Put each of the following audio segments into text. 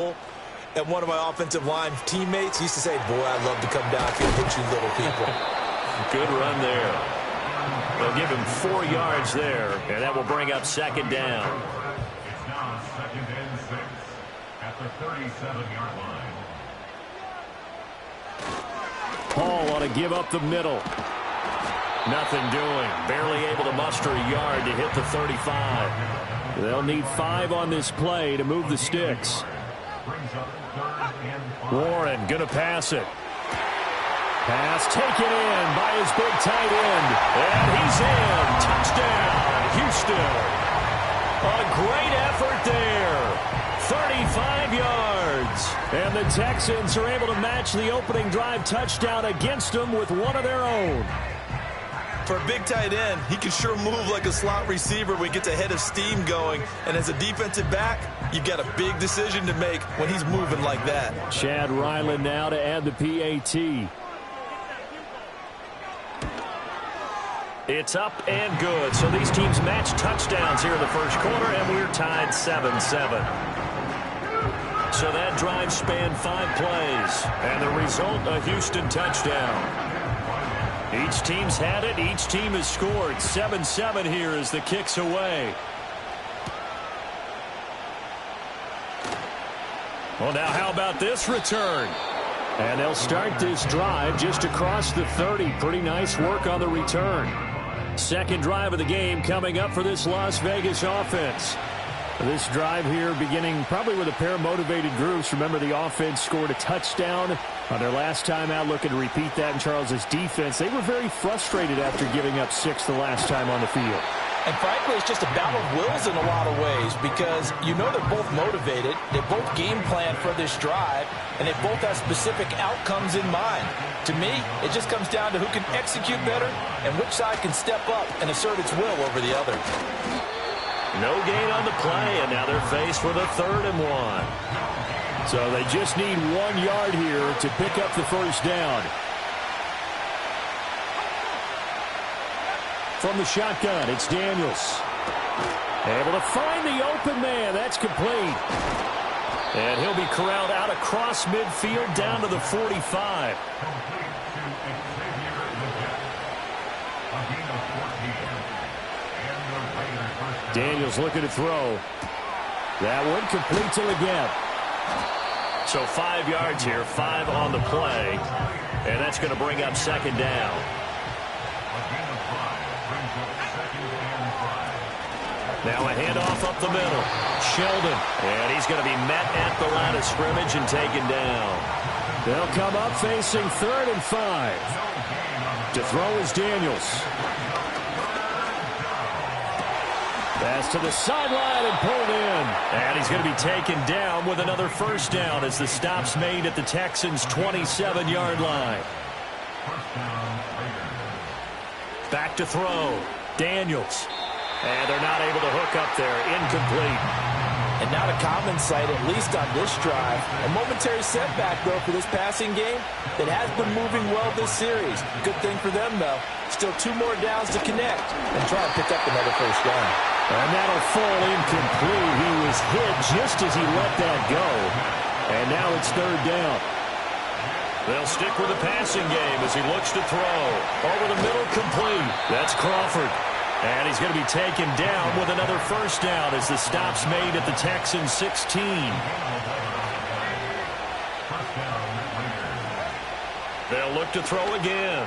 And one of my offensive line teammates used to say, boy, I'd love to come down here and hit you little people. Good run there. They'll give him 4 yards there, and that will bring up second down. It's now second and 6 at the 37-yard line. Paul ought to give up the middle. Nothing doing. Barely able to muster a yard to hit the 35. They'll need 5 on this play to move the sticks. Warren going to pass it. Pass taken in by his big tight end. And he's in. Touchdown, Houston. A great effort there. 35 yards. And the Texans are able to match the opening drive touchdown against them with one of their own. For a big tight end, he can sure move like a slot receiver when he gets a head of steam going. And as a defensive back, you've got a big decision to make when he's moving like that. Chad Ryland now to add the PAT. It's up and good. So these teams match touchdowns here in the first quarter, and we're tied 7-7. So that drive spanned 5 plays, and the result, a Houston touchdown. Each team's had it. Each team has scored. 7-7 here as the kick's away. Well, now how about this return? And they'll start this drive just across the 30. Pretty nice work on the return. Second drive of the game coming up for this Las Vegas offense. This drive here beginning probably with a pair of motivated groups. Remember, the offense scored a touchdown on their last time out. Looking to repeat that in Charles's defense. They were very frustrated after giving up 6 the last time on the field. And frankly, it's just a battle of wills in a lot of ways because you know they're both motivated. They both game plan for this drive, and they both have specific outcomes in mind. To me, it just comes down to who can execute better and which side can step up and assert its will over the other. No gain on the play, and now they're faced with a 3rd and 1. So they just need 1 yard here to pick up the first down. From the shotgun, it's Daniels. Able to find the open man. That's complete. And he'll be corralled out across midfield down to the 45. Daniels looking to throw. That one complete to Leggett. So 5 yards here, 5 on the play. And that's going to bring up second down. Now a handoff up the middle. Sheldon. And he's going to be met at the line of scrimmage and taken down. They'll come up facing 3rd and 5. To throw is Daniels. Pass to the sideline and pulled in. And he's going to be taken down with another first down as the stop's made at the Texans' 27-yard line. Back to throw. Daniels. And they're not able to hook up there. Incomplete. And not a common sight, at least on this drive. A momentary setback, though, for this passing game that has been moving well this series. Good thing for them, though. Still 2 more downs to connect and try and pick up another first down. And that'll fall incomplete. He was hit just as he let that go. And now it's 3rd down. They'll stick with the passing game as he looks to throw. Over the middle, complete. That's Crawford. And he's going to be taken down with another first down as the stop's made at the Texans' 16. They'll look to throw again.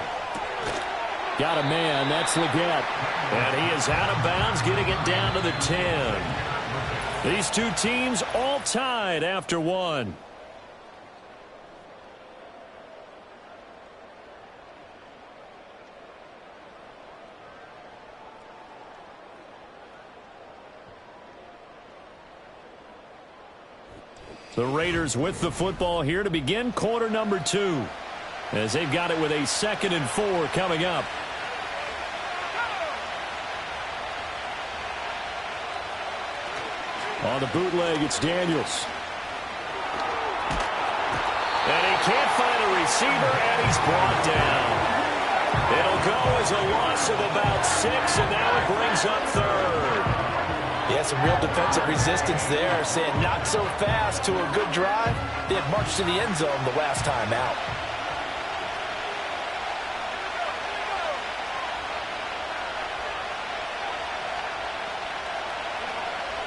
Got a man. That's Leggett. And he is out of bounds, getting it down to the 10. These two teams all tied after 1. The Raiders with the football here to begin quarter number 2. As they've got it with a 2nd and 4 coming up. On the bootleg, it's Daniels. And he can't find a receiver, and he's brought down. It'll go as a loss of about 6, and now it brings up 3rd. Yeah, some real defensive resistance there, saying not so fast to a good drive. They had marched to the end zone the last time out.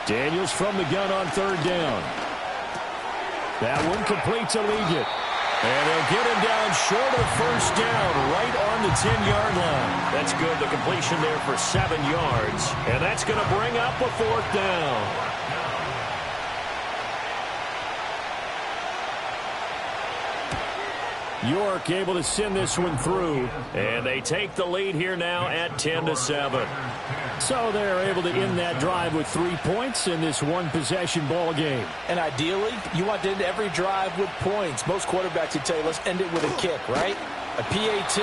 Daniels from the gun on third down. That one complete to Leggett. And they'll get him down short of first down, right on the 10-yard line. That's good. The completion there for 7 yards. And that's going to bring up a fourth down. York able to send this one through. And they take the lead here now at 10-7. So they're able to end that drive with 3 points in this one-possession ball game. And ideally, you want to end every drive with points. Most quarterbacks would tell you, let's end it with a kick, right? A PAT,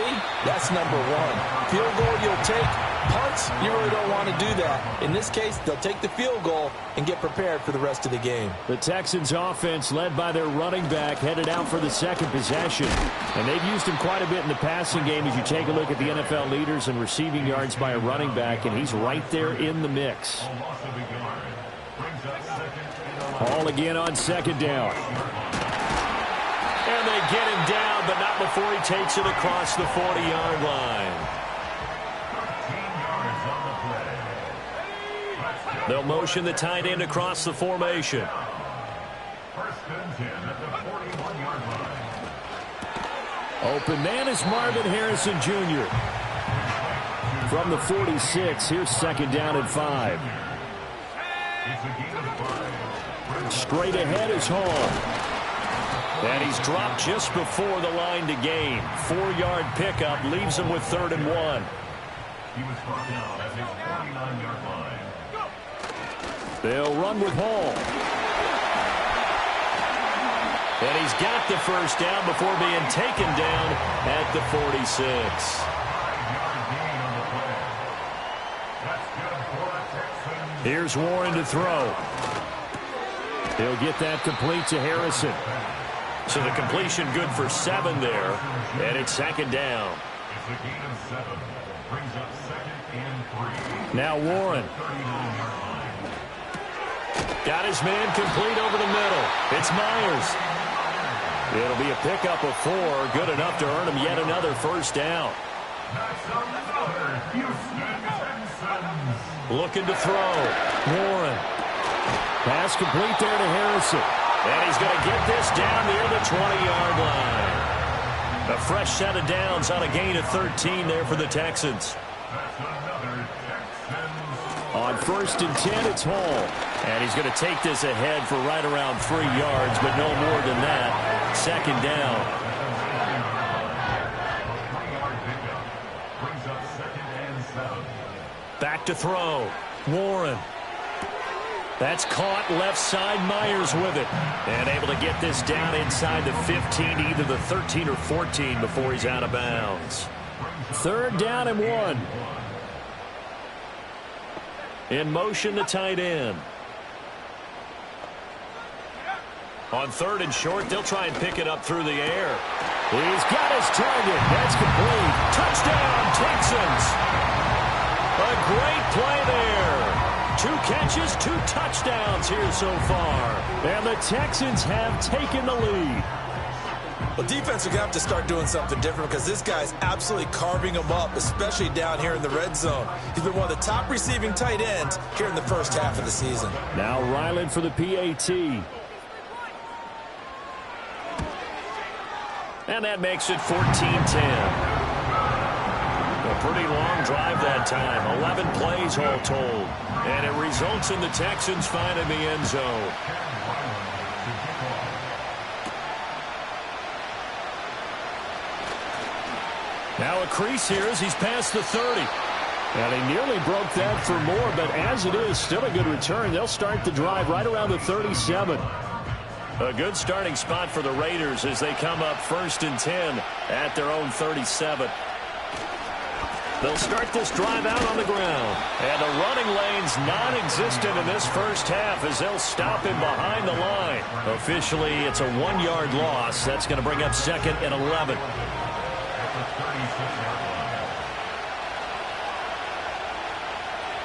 that's number one. Field goal you'll take. Punts, you really don't want to do that. In this case, they'll take the field goal and get prepared for the rest of the game. The Texans offense, led by their running back, headed out for the second possession. And they've used him quite a bit in the passing game as you take a look at the NFL leaders in receiving yards by a running back, and he's right there in the mix. Hall again on second down. And they get him down, but not before he takes it across the 40-yard line. They'll motion the tight end across the formation. First and 10 at the 41-yard line. Open man is Marvin Harrison Jr. From the 46, here's second down and 5. It's a gain of 5. Straight ahead is Hall. And he's dropped just before the line to gain. 4-yard pickup leaves him with 3rd and 1. He was brought down at his 49-yard line. They'll run with Hall. And he's got the first down before being taken down at the 46. 5-yard gain on the play. That's good for the Texans. Here's Warren to throw. He'll get that complete to Harrison. So the completion good for 7 there. And it's second down. It's a gain of 7. Brings up 2nd and 3. Now Warren. 39-yard line. Got his man complete over the middle. It's Myers. It'll be a pickup of 4. Good enough to earn him yet another first down. That's another Houston Texans. Looking to throw. Warren. Pass complete there to Harrison. And he's going to get this down near the 20-yard line. A fresh set of downs on a gain of 13 there for the Texans. That's another Texans. On 1st and 10, it's Hall. And he's going to take this ahead for right around 3 yards, but no more than that. Second down. 3-yard pickup. Brings up 2nd and 7. Back to throw. Warren. That's caught left side. Myers with it. And able to get this down inside the 15, either the 13 or 14 before he's out of bounds. 3rd down and 1. In motion, the tight end. On 3rd and short, they'll try and pick it up through the air. He's got his target. That's complete. Touchdown, Texans. A great play there. 2 catches, 2 touchdowns here so far. And the Texans have taken the lead. Well, defense are going to have to start doing something different because this guy's absolutely carving them up, especially down here in the red zone. He's been one of the top receiving tight ends here in the first half of the season. Now Ryland for the PAT. And that makes it 14-10. A pretty long drive that time. 11 plays all told. And it results in the Texans finding the end zone. Now a crease here as he's past the 30. And he nearly broke that for more, but as it is, still a good return. They'll start the drive right around the 37. A good starting spot for the Raiders as they come up 1st and 10 at their own 37. They'll start this drive out on the ground. And the running lane's non-existent in this first half as they'll stop him behind the line. Officially, it's a 1-yard loss. That's going to bring up 2nd and 11.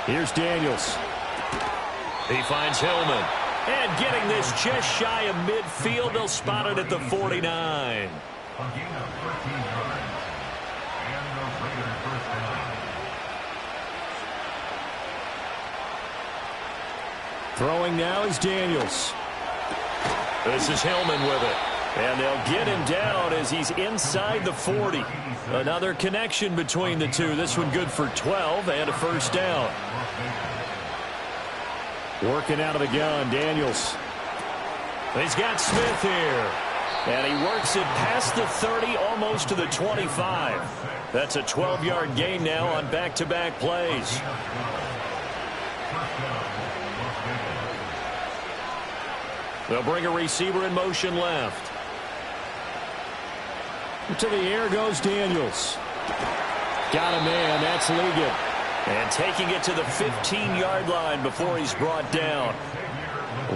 Here's Daniels. He finds Hillman. And getting this just shy of midfield, they'll spot it at the 49. A gain of 13 yards. And the Raiders first down. Throwing now is Daniels. This is Hillman with it. And they'll get him down as he's inside the 40. Another connection between the two. This one good for 12 and a first down. Working out of the gun, Daniels. He's got Smith here. And he works it past the 30, almost to the 25. That's a 12-yard gain now on back-to-back plays. They'll bring a receiver in motion left. To the air goes Daniels. Got a man, that's Ligon. And taking it to the 15-yard line before he's brought down.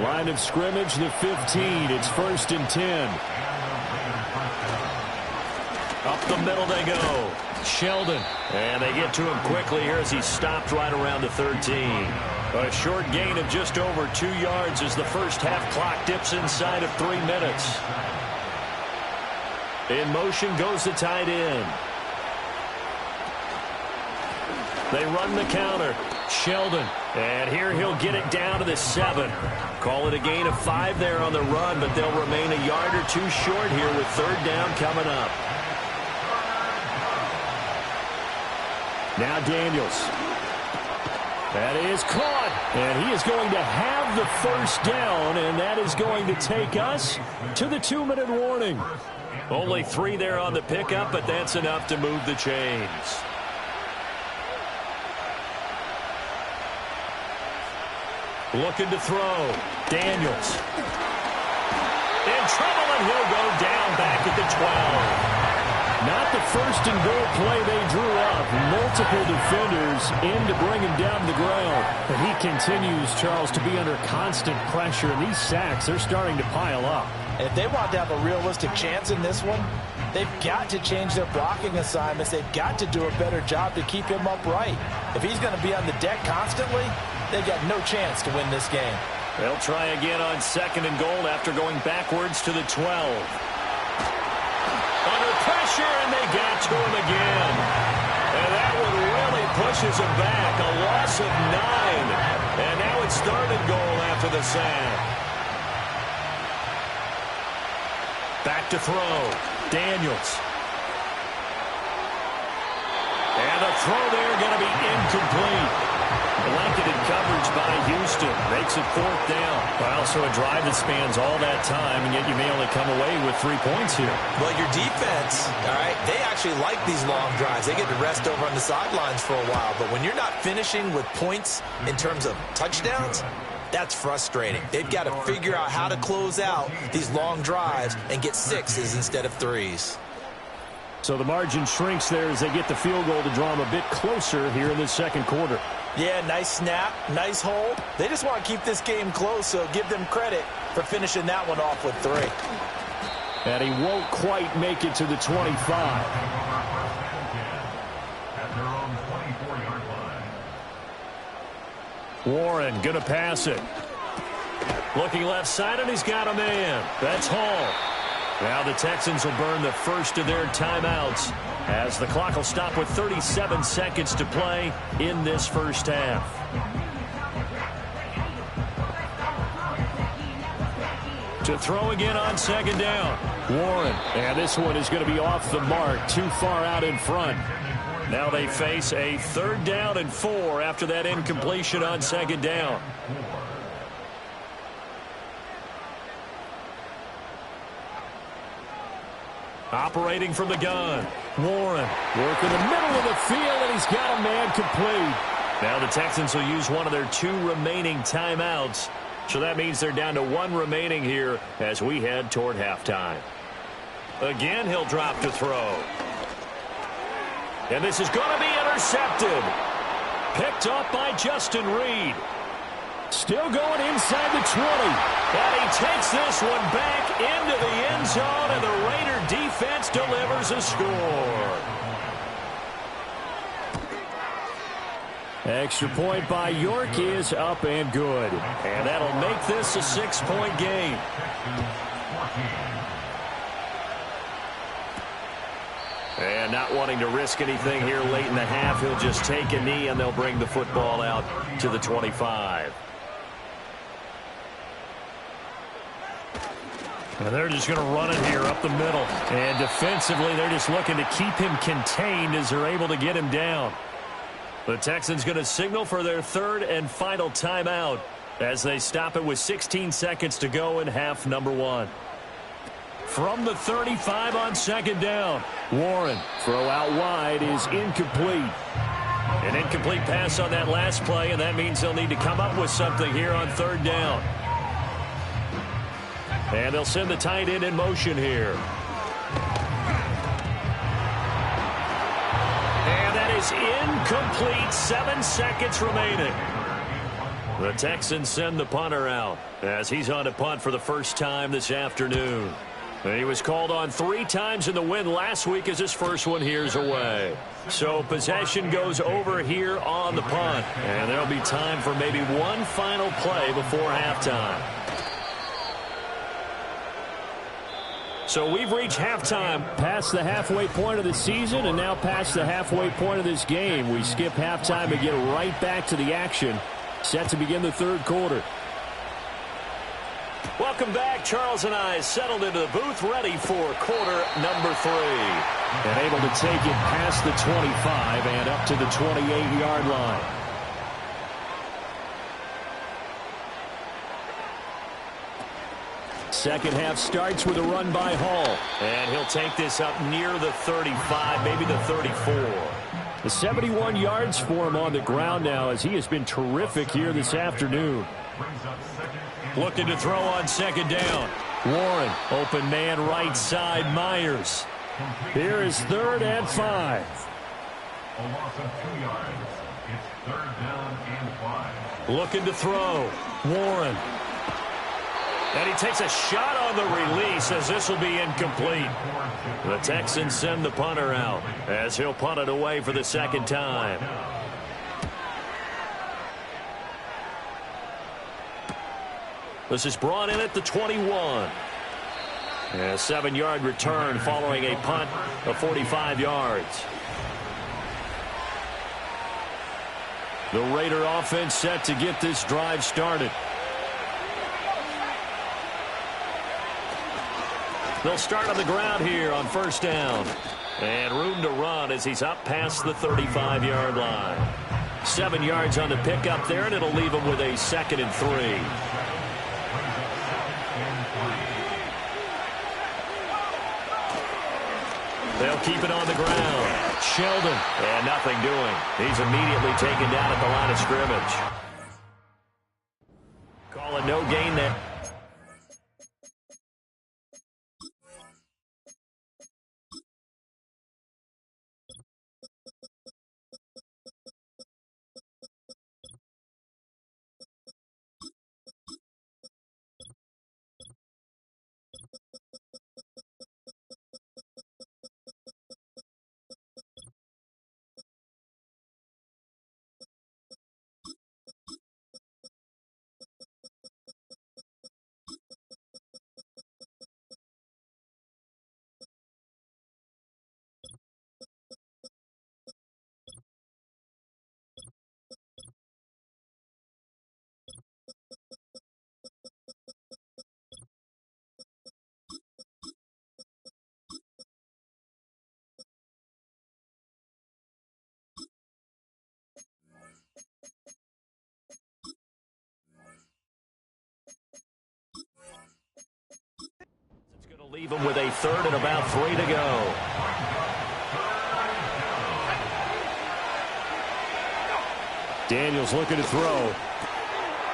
Line of scrimmage, the 15. It's 1st and 10. Up the middle they go. Sheldon. And they get to him quickly here as he's stopped right around the 13. A short gain of just over 2 yards as the first half clock dips inside of 3 minutes. In motion goes the tight end. They run the counter. Sheldon. And here he'll get it down to the 7. Call it a gain of 5 there on the run, but they'll remain a yard or two short here with 3rd down coming up. Now Daniels. That is caught. And he is going to have the first down, and that is going to take us to the 2-minute warning. Only 3 there on the pickup, but that's enough to move the chains. Looking to throw. Daniels. In trouble, and he'll go down back at the 12. Not the first and goal play they drew up. Multiple defenders in to bring him down to the ground. But he continues, Charles, to be under constant pressure. And these sacks, they're starting to pile up. If they want to have a realistic chance in this one, they've got to change their blocking assignments. They've got to do a better job to keep him upright. If he's going to be on the deck constantly, they've got no chance to win this game. They'll try again on 2nd and goal after going backwards to the 12. Under pressure, and they got to him again. And that one really pushes him back. A loss of 9. And now it's 3rd and goal after the sack. Back to throw. Daniels. And the throw there going to be incomplete. Blanketed coverage by Houston. Makes it 4th down. Well, so a drive that spans all that time, and yet you may only come away with 3 points here. Well, your defense, all right, they actually like these long drives. They get to rest over on the sidelines for a while. But when you're not finishing with points in terms of touchdowns, that's frustrating. They've got to figure out how to close out these long drives and get 6s instead of 3s. So the margin shrinks there as they get the field goal to draw them a bit closer here in the 2nd quarter. Yeah, nice snap, nice hold. They just want to keep this game close, so give them credit for finishing that one off with 3. And he won't quite make it to the 25. At their own 24-yard line. Warren going to pass it. Looking left side, and he's got a man. That's Hall. Now the Texans will burn the first of their timeouts as the clock will stop with 37 seconds to play in this first half. To throw again on 2nd down. Warren. And this one is going to be off the mark, too far out in front. Now they face a 3rd down and 4 after that incompletion on 2nd down. Operating from the gun. Warren working the middle of the field, and he's got a man complete. Now the Texans will use one of their 2 remaining timeouts. So that means they're down to 1 remaining here as we head toward halftime. Again, he'll drop to throw. And this is going to be intercepted. Picked up by Justin Reed. Still going inside the 20. And he takes this one back into the end zone, and the Raider defense delivers a score. Extra point by York is up and good. And that'll make this a 6-point game. And not wanting to risk anything here late in the half, he'll just take a knee and they'll bring the football out to the 25. And they're just going to run it here up the middle. And defensively, they're just looking to keep him contained as they're able to get him down. The Texans going to signal for their third and final timeout as they stop it with 16 seconds to go in half number 1. From the 35 on second down, Warren, throw out wide is incomplete. An incomplete pass on that last play, and that means they'll need to come up with something here on third down. And they'll send the tight end in motion here. And that is incomplete. 7 seconds remaining. The Texans send the punter out as he's on to punt for the first time this afternoon. And he was called on 3 times in the win last week as his first one here's away. So possession goes over here on the punt. And there'll be time for maybe one final play before halftime. So we've reached halftime. Past the halfway point of the season and now past the halfway point of this game. We skip halftime and get right back to the action. Set to begin the third quarter. Welcome back. Charles and I settled into the booth, ready for quarter number 3. And able to take it past the 25 and up to the 28-yard line. Second half starts with a run by Hall. And he'll take this up near the 35, maybe the 34. The 71 yards for him on the ground now as he has been terrific here this afternoon. Looking to throw on second down. Warren, open man right side, Myers. Here is third and 5. A loss of 2 yards. It's third down and 5. Looking to throw. Warren. And he takes a shot on the release as this will be incomplete. The Texans send the punter out as he'll punt it away for the second time. This is brought in at the 21. A 7-yard return following a punt of 45 yards. The Raider offense set to get this drive started. They'll start on the ground here on first down. And room to run as he's up past the 35-yard line. 7 yards on the pickup there, and it'll leave him with a 2nd and 3. They'll keep it on the ground. Sheldon. And nothing doing. He's immediately taken down at the line of scrimmage. Call it no gain there. Leave him with a 3rd and about 3 to go. Daniels looking to throw.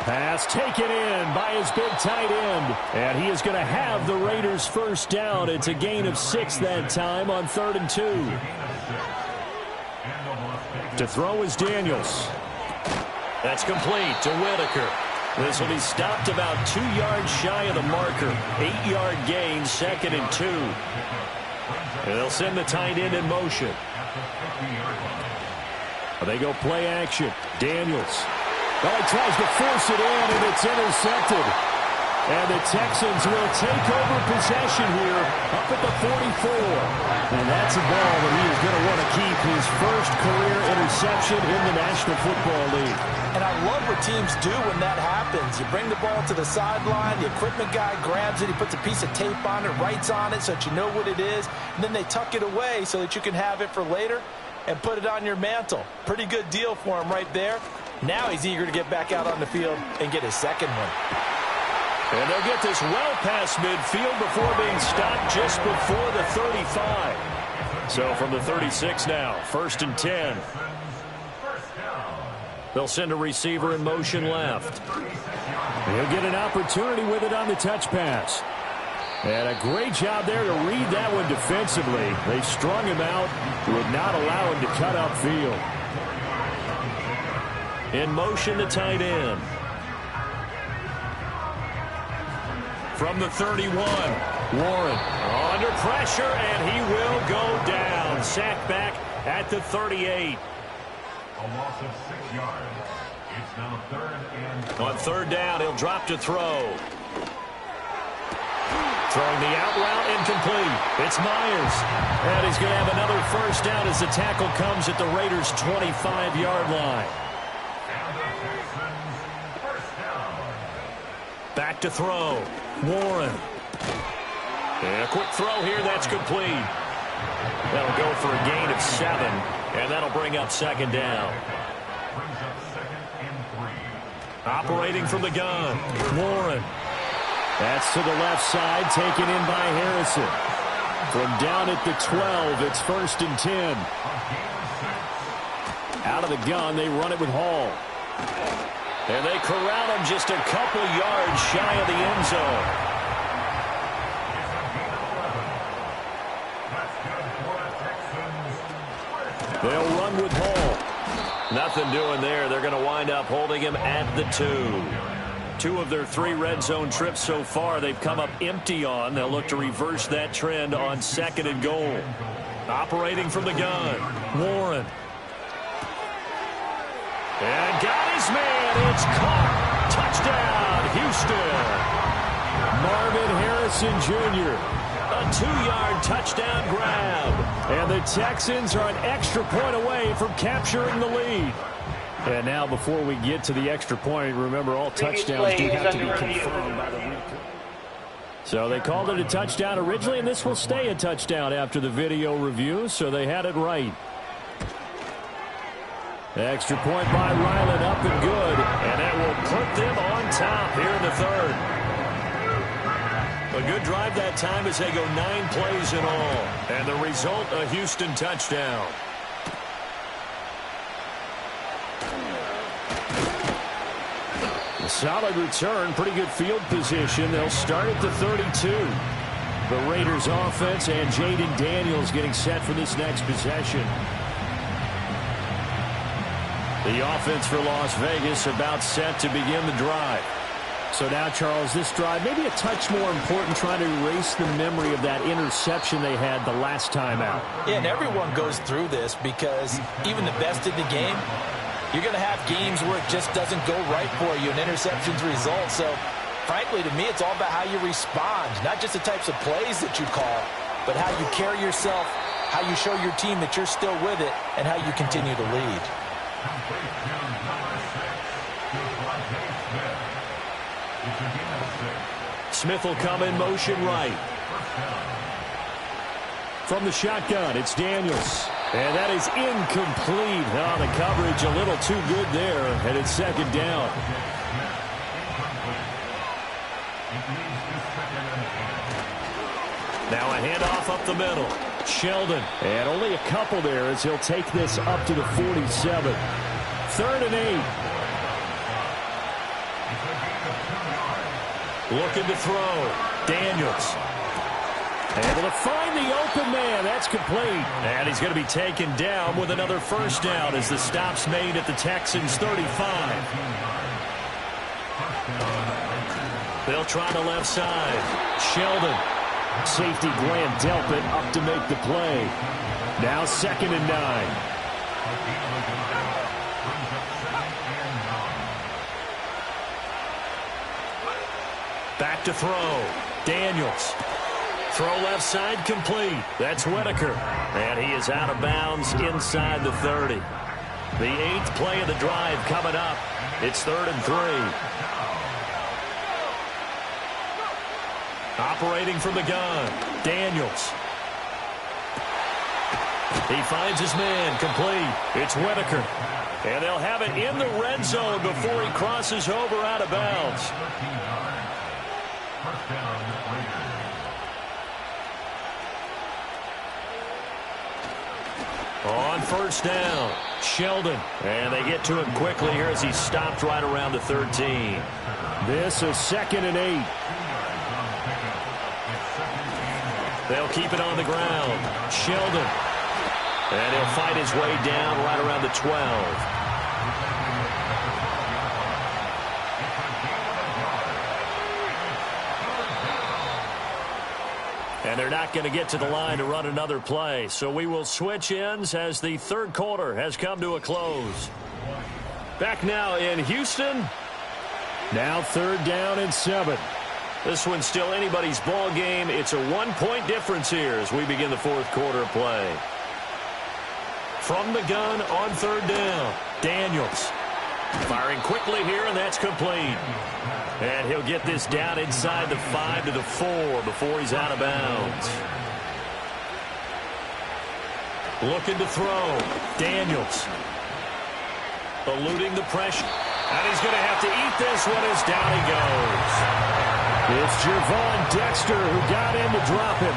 Pass taken in by his big tight end. And he is going to have the Raiders first down. It's a gain of 6 that time on 3rd and 2. To throw is Daniels. That's complete to Whitaker. This will be stopped about 2 yards shy of the marker. 8-yard gain, 2nd and 2. And they'll send the tight end in motion. They go play action. Daniels. Well, he tries to force it in, and it's intercepted. And the Texans will take over possession here up at the 44. And that's a ball that he is going to want to keep, his first career interception in the National Football League. And I love what teams do when that happens. You bring the ball to the sideline, the equipment guy grabs it, he puts a piece of tape on it, writes on it so that you know what it is, and then they tuck it away so that you can have it for later and put it on your mantle. Pretty good deal for him right there. Now he's eager to get back out on the field and get his second one. And they'll get this well past midfield before being stopped just before the 35. So from the 36 now, 1st and 10. They'll send a receiver in motion left. He'll get an opportunity with it on the touch pass. And a great job there to read that one defensively. They strung him out, would not allow him to cut upfield. In motion, the tight end. From the 31, Warren under pressure, and he will go down. Sacked back at the 38. A loss of 6 yards. It's now 3rd and... On 3rd down, he'll drop to throw. Throwing the out route, incomplete. It's Myers. And he's going to have another 1st down as the tackle comes at the Raiders' 25-yard line. And the Texans, 1st down. Back to throw. Warren. And a quick throw here. That's complete. That'll go for a gain of 7. And that'll bring up 2nd down. Brings up 2nd and 3. Operating from the gun. Warren. That's to the left side, taken in by Harrison. From down at the 12, it's 1st and 10. Out of the gun, they run it with Hall. And they corral him just a couple yards shy of the end zone. They'll run with Hall. Nothing doing there. They're going to wind up holding him at the 2. 2 of their 3 red zone trips so far they've come up empty on. They'll look to reverse that trend on 2nd and goal. Operating from the gun, Warren. And got his man. It's caught. Touchdown, Houston. Marvin Harrison Jr. A 2-yard touchdown grab. And the Texans are an extra point away from capturing the lead. And now before we get to the extra point, remember all touchdowns do have to be confirmed by the replay. So they called it a touchdown originally, and this will stay a touchdown after the video review, so they had it right. Extra point by Ryland, up and good. And that will put them on top here in the 3rd. A good drive that time as they go 9 plays in all. And the result, a Houston touchdown. A solid return, pretty good field position. They'll start at the 32. The Raiders offense and Jaden Daniels getting set for this next possession. The offense for Las Vegas about set to begin the drive. So now, Charles, this drive maybe a touch more important, trying to erase the memory of that interception they had the last time out. Yeah, and everyone goes through this because even the best in the game, you're going to have games where it just doesn't go right for you, and interceptions result. So, frankly, to me, it's all about how you respond, not just the types of plays that you call, but how you carry yourself, how you show your team that you're still with it, and how you continue to lead. Smith will come in motion right. From the shotgun, it's Daniels. And that is incomplete. Oh, the coverage a little too good there, and it's 2nd down. Now a handoff up the middle. Sheldon. And only a couple there as he'll take this up to the 47. 3rd and 8. Looking to throw. Daniels. Able to find the open man. That's complete. And he's going to be taken down with another 1st down as the stop's made at the Texans' 35. They'll try the left side. Sheldon. Safety Grant Delpit up to make the play. Now 2nd and 9. Back to throw. Daniels. Throw left side complete. That's Whitaker. And he is out of bounds inside the 30. The 8th play of the drive coming up. It's 3rd and 3. Operating from the gun. Daniels. He finds his man complete. It's Whitaker. And they'll have it in the red zone before he crosses over out of bounds. On first down, Sheldon. And they get to him quickly here as he stopped right around the 13. This is 2nd and 8. They'll keep it on the ground. Sheldon. And he'll fight his way down right around the 12. And they're not going to get to the line to run another play. So we will switch ends as the 3rd quarter has come to a close. Back now in Houston. Now 3rd down and 7. This one's still anybody's ball game. It's a 1-point difference here as we begin the 4th quarter of play. From the gun on 3rd down, Daniels. Firing quickly here, and that's complete. And he'll get this down inside the 5 to the 4 before he's out of bounds. Looking to throw. Daniels. Eluding the pressure. And he's going to have to eat this one as down he goes. It's Javon Dexter who got in to drop him.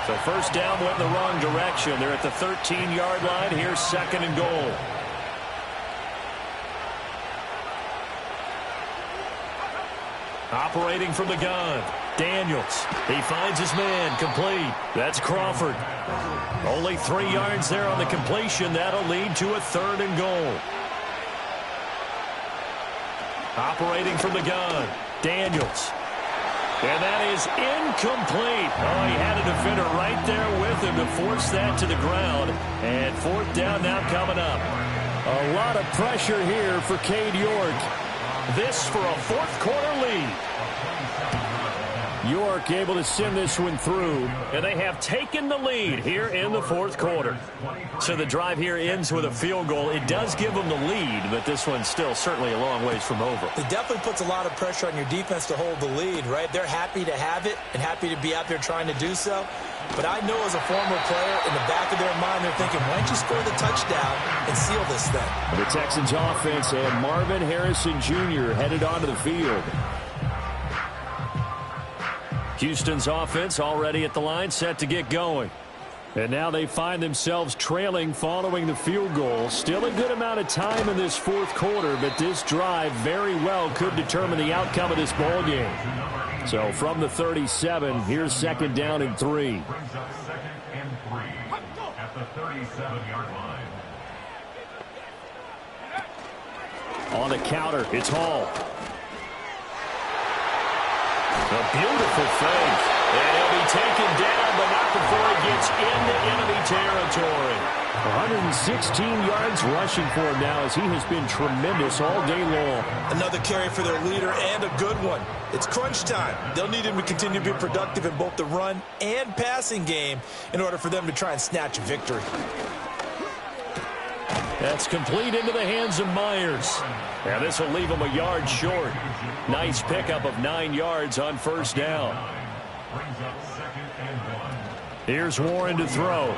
So first down went in the wrong direction. They're at the 13-yard line. Here's 2nd and goal. Operating from the gun. Daniels. He finds his man complete. That's Crawford. Only 3 yards there on the completion. That'll lead to a 3rd and goal. Operating from the gun. Daniels. And that is incomplete. Oh, he had a defender right there with him to force that to the ground. And 4th down now coming up. A lot of pressure here for Cade York. This for a 4th quarter lead. York able to send this one through. And they have taken the lead here in the 4th quarter. So the drive here ends with a field goal. It does give them the lead, but this one's still certainly a long ways from over. It definitely puts a lot of pressure on your defense to hold the lead, right? They're happy to have it and happy to be out there trying to do so. But I know as a former player, in the back of their mind, they're thinking, why don't you score the touchdown and seal this thing? The Texans offense and Marvin Harrison Jr. headed onto the field. Houston's offense already at the line, set to get going. And now they find themselves trailing following the field goal. Still a good amount of time in this 4th quarter, but this drive very well could determine the outcome of this ball game. So from the 37, here's 2nd down and 3. Brings up 2nd and 3 at the 37-yard line. On the counter, it's Hall. A beautiful fake. And he'll be taken down, but not before he gets into enemy territory. 116 yards rushing for him now as he has been tremendous all day long. Another carry for their leader and a good one. It's crunch time. They'll need him to continue to be productive in both the run and passing game in order for them to try and snatch a victory. That's complete into the hands of Myers. Now this will leave him a yard short. Nice pickup of 9 yards on first down. Brings up 2nd and 1. Here's Warren to throw.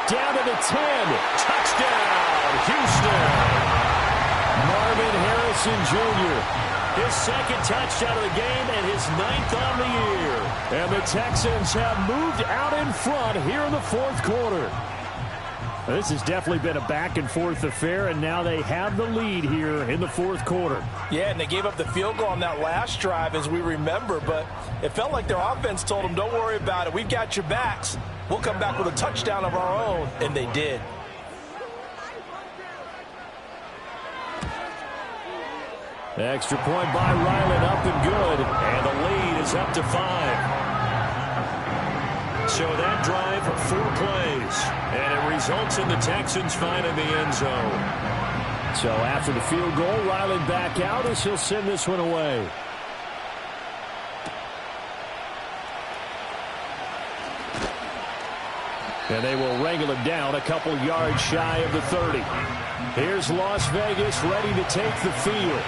Down to the 10. Touchdown, Houston. Marvin Harrison Jr. His 2nd touchdown of the game and his 9th on the year. And the Texans have moved out in front here in the 4th quarter. This has definitely been a back-and-forth affair, and now they have the lead here in the 4th quarter. Yeah, and they gave up the field goal on that last drive, as we remember, but it felt like their offense told them, don't worry about it. We've got your backs. We'll come back with a touchdown of our own, and they did. Extra point by Ryland, up and good. And the lead is up to 5. So that drive, 4 plays, and it results in the Texans finding the end zone. So after the field goal, Riley back out as he'll send this one away. And they will wrangle him down a couple yards shy of the 30. Here's Las Vegas ready to take the field.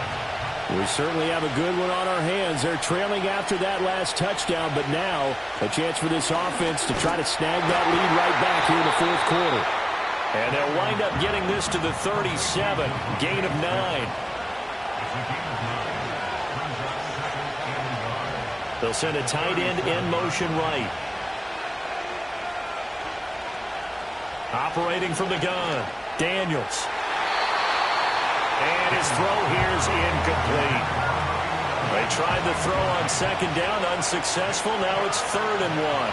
We certainly have a good one on our hands. They're trailing after that last touchdown, but now a chance for this offense to try to snag that lead right back here in the fourth quarter. And they'll wind up getting this to the 37, gain of 9. They'll send a tight end in motion right. Operating from the gun, Daniels. And his throw here is incomplete. They tried the throw on second down, unsuccessful. Now it's 3rd and 1.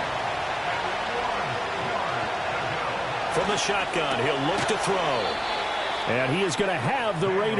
From the shotgun, he'll look to throw. And he is going to have the Raiders.